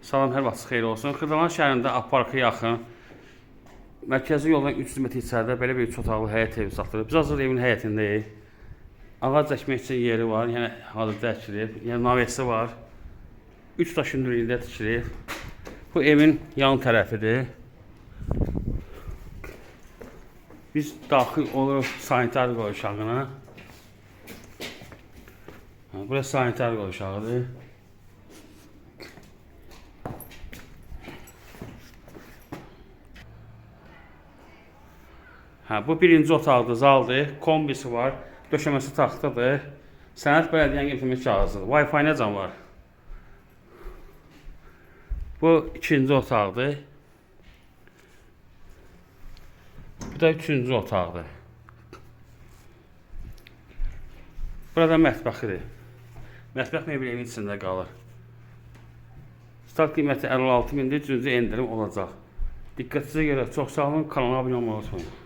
Salam, hər vaxtınız xeyir olsun. Xırdalan şəhərində Aparka yaxın, mərkəzi yoldan 300 metr içəridə belə bir 3 otaqlı həyət evi satılır. Biz hazır evin həyətindəyik. Ağac əkmək üçün yeri var, yəni hazırda əkilir. Yəni navesi var. 3 daş hündürlüyündə tikilir. Bu evin yan tərəfidir. Biz daxil oluruq sanitar qovşağına. Burası sanitar qovşağıdır. Bu birinci otaqdır, zaldır, kombisi var, döşəməsi taxtadır. Sənəd bələdiyyənin yetirmək kağızıdır. Wi-Fi necəm var? Bu ikinci otaqdır. Bu da üçüncü otaqdır. Burada mətbəxidir. Mətbəx mebeli evin içində qalır. Start qiyməti 56.000-dir, cüzi endirim olacaq. Diqqətinizə görə çox sağ olun, kanala abunə olmayı unutmayın.